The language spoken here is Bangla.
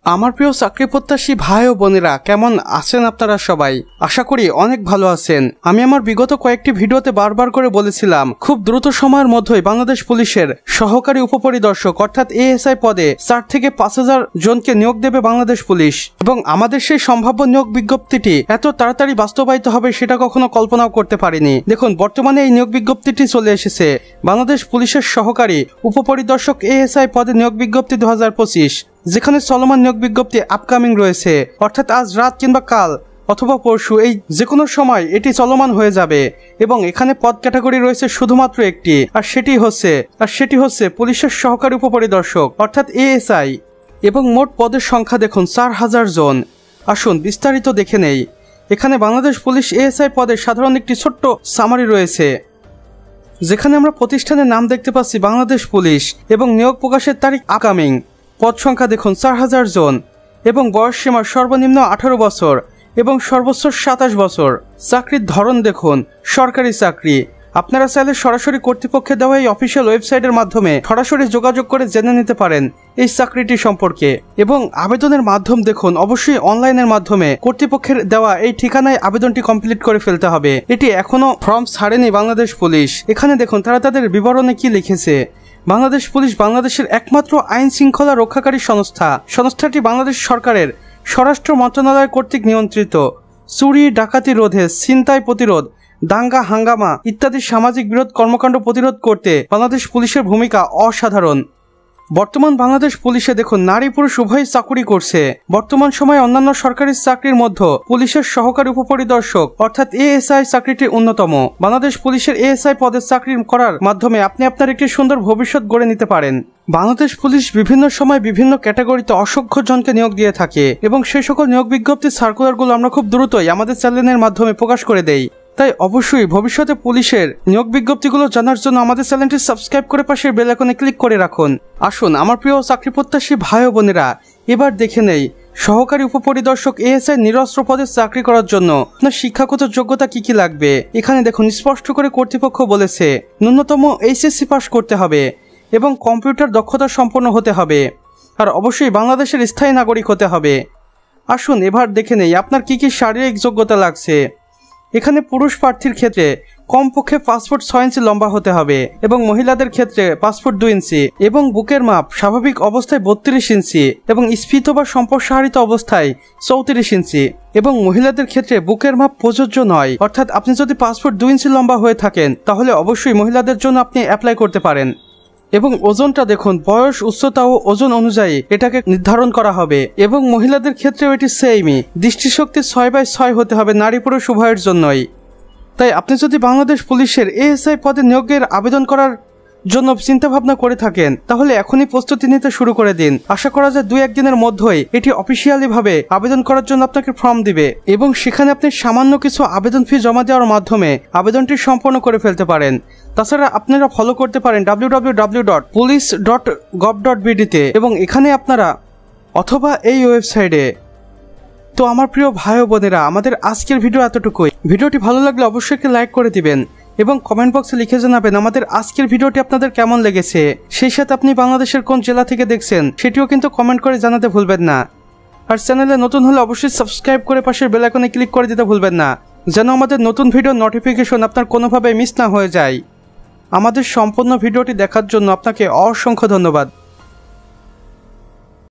আমার প্রিয় চাকরি প্রত্যাশী ভাই ও বোনেরা কেমন আছেন আপনারা সবাই? আশা করি অনেক ভালো আছেন। আমি আমার বিগত কয়েকটি ভিডিওতে বারবার করে বলেছিলাম খুব দ্রুত সময়ের মধ্যেই বাংলাদেশ পুলিশের সহকারী উপপরিদর্শক অর্থাৎ এএসআই পদে 4 থেকে 5,000 জনকে নিয়োগ দেবে বাংলাদেশ পুলিশ, এবং আমাদের সেই সম্ভাব্য নিয়োগ বিজ্ঞপ্তিটি এত তাড়াতাড়ি বাস্তবায়িত হবে সেটা কখনো কল্পনাও করতে পারিনি। দেখুন, বর্তমানে এই নিয়োগ বিজ্ঞপ্তিটি চলে এসেছে। বাংলাদেশ পুলিশের সহকারী উপপরিদর্শক এএসআই পদে নিয়োগ বিজ্ঞপ্তি 2025, যেখানে চলমান নিয়োগ বিজ্ঞপ্তি আপকামিং রয়েছে, অর্থাৎ আজ রাত কিংবা কাল অথবা পরশু এই যে কোনো সময় এটি চলমান হয়ে যাবে। এবং এখানে পদ ক্যাটাগরি রয়েছে শুধুমাত্র একটি, আর সেটি হচ্ছে পুলিশের সহকারী উপপরিদর্শক অর্থাৎ এএসআই। এবং মোট পদের সংখ্যা দেখুন 4,000 জন। আসুন বিস্তারিত দেখে নেই। এখানে বাংলাদেশ পুলিশ এএসআই পদের সাধারণ একটি ছোট্ট সামারি রয়েছে, যেখানে আমরা প্রতিষ্ঠানের নাম দেখতে পাচ্ছি বাংলাদেশ পুলিশ এবং নিয়োগ প্রকাশের তারিখ আপকামিং। পদ সংখ্যা দেখুন 4,000 জন এবং বয়স সীমা সর্বনিম্ন 18 বছর এবং সর্বোচ্চ 27 বছর। চাকরির ধরন দেখুন সরকারি চাকরি। আপনারা চাইলে সরাসরি কর্তৃপক্ষের দেওয়া এই অফিসিয়াল ওয়েবসাইটের মাধ্যমে সরাসরি যোগাযোগ করে জেনে নিতে পারেন এই চাকরিটি সম্পর্কে। এবং আবেদনের মাধ্যম দেখুন অবশ্যই অনলাইনের মাধ্যমে কর্তৃপক্ষের দেওয়া এই ঠিকানায় আবেদনটি কমপ্লিট করে ফেলতে হবে। এটি এখনো ফর্ম ছাড়েনি বাংলাদেশ পুলিশ। এখানে দেখুন তারা তাদের বিবরণে কি লিখেছে। বাংলাদেশ পুলিশ বাংলাদেশের একমাত্র আইন শৃঙ্খলা রক্ষাকারী সংস্থা। সংস্থাটি বাংলাদেশ সরকারের স্বরাষ্ট্র মন্ত্রণালয় কর্তৃক নিয়ন্ত্রিত। চুরি ডাকাতি রোধে, ছিনতাই প্রতিরোধ, দাঙ্গা হাঙ্গামা ইত্যাদি সামাজিক বিরোধ কর্মকাণ্ড প্রতিরোধ করতে বাংলাদেশ পুলিশের ভূমিকা অসাধারণ। বর্তমান বাংলাদেশ পুলিশে দেখুন নারী পুরুষ উভয়ই চাকুরি করছে। বর্তমান সময়ে অন্যান্য সরকারি চাকরির মধ্যে পুলিশের সহকারী উপপরিদর্শক অর্থাৎ এএসআই চাকরিটি অন্যতম। বাংলাদেশ পুলিশের এএসআই পদে চাকরি করার মাধ্যমে আপনি আপনার একটি সুন্দর ভবিষ্যৎ গড়ে নিতে পারেন। বাংলাদেশ পুলিশ বিভিন্ন সময় বিভিন্ন ক্যাটাগরিতে অসংখ্য জনকে নিয়োগ দিয়ে থাকে এবং সেই সকল নিয়োগ বিজ্ঞপ্তির সার্কুলারগুলো আমরা খুব দ্রুতই আমাদের চ্যানেলের মাধ্যমে প্রকাশ করে দেই। তাই অবশ্যই ভবিষ্যতে পুলিশের নিয়োগ বিজ্ঞপ্তিগুলো জানার জন্য আমাদের চ্যানেলটি সাবস্ক্রাইব করে পাশের বেল আইকনে ক্লিক করে রাখুন। আসুন আমার প্রিয় চাকরি প্রত্যাশী ভাই ও বোনেরা এবার দেখে নেই সহকারী উপপরিদর্শক এএসআই নিরস্ত্র পদে চাকরি করার জন্য আপনার শিক্ষাগত যোগ্যতা কি কি লাগবে। এখানে দেখুন স্পষ্ট করে কর্তৃপক্ষ বলেছে ন্যূনতম এইচএসসি পাস করতে হবে এবং কম্পিউটার দক্ষতা সম্পন্ন হতে হবে, আর অবশ্যই বাংলাদেশের স্থায়ী নাগরিক হতে হবে। আসুন এবার দেখে নেই আপনার কি কি শারীরিক যোগ্যতা লাগছে। এখানে পুরুষ প্রার্থীর ক্ষেত্রে কমপক্ষে 5 ফুট 6 ইঞ্চি লম্বা হতে হবে এবং মহিলাদের ক্ষেত্রে 5 ফুট 2 ইঞ্চি এবং বুকের মাপ স্বাভাবিক অবস্থায় 32 ইঞ্চি এবং স্ফীত বা সম্প্রসারিত অবস্থায় 34 ইঞ্চি। এবং মহিলাদের ক্ষেত্রে বুকের মাপ প্রযোজ্য নয়, অর্থাৎ আপনি যদি 5 ফুট 2 ইঞ্চি লম্বা হয়ে থাকেন তাহলে অবশ্যই মহিলাদের জন্য আপনি অ্যাপ্লাই করতে পারেন। এবং ওজনটা দেখুন বয়স, উচ্চতা ও ওজন অনুযায়ী এটাকে নির্ধারণ করা হবে এবং মহিলাদের ক্ষেত্রেও এটি সেমই। দৃষ্টিশক্তি 6/6 হতে হবে নারী পুরুষ উভয়ের জন্যই। তাই আপনি যদি বাংলাদেশ পুলিশের এএসআই পদে নিয়োগের আবেদন করার জন্য চিন্তাভাবনা করে থাকেন তাহলে এখনই প্রস্তুতি নিতে শুরু করে দিন। আশা করা যায় 2-1 দিনের মধ্যেই এটি অফিসিয়ালি ভাবে আবেদন করার জন্য আপনাকে ফর্ম দিবে এবং সেখানে আপনি সামান্য কিছু আবেদন ফি জমা দেওয়ার মাধ্যমে আবেদনটি সম্পন্ন করে ফেলতে পারেন। তাছাড়া আপনারা ফলো করতে পারেন www.police.gov.bd তে এবং এখানে আপনারা অথবা এই ওয়েবসাইটে। তো আমার প্রিয় ভাই ও বোনেরা আমাদের আজকের ভিডিও এতটুকুই। ভিডিওটি ভালো লাগলে অবশ্যই একটি লাইক করে দিবেন এবং কমেন্ট বক্সে লিখে জানাবেন আমাদের আজকের ভিডিওটি আপনাদের কেমন লেগেছে। সেই সাথে আপনি বাংলাদেশের কোন জেলা থেকে দেখছেন সেটিও কিন্তু কমেন্ট করে জানাতে ভুলবেন না। আর চ্যানেলে নতুন হলে অবশ্যই সাবস্ক্রাইব করে পাশের বেল আইকনে ক্লিক করে দিতে ভুলবেন না, যেন আমাদের নতুন ভিডিও নোটিফিকেশন আপনার কোনোভাবে মিস না হয়ে যায়। আমাদের সম্পূর্ণ ভিডিওটি দেখার জন্য আপনাকে অসংখ্য ধন্যবাদ।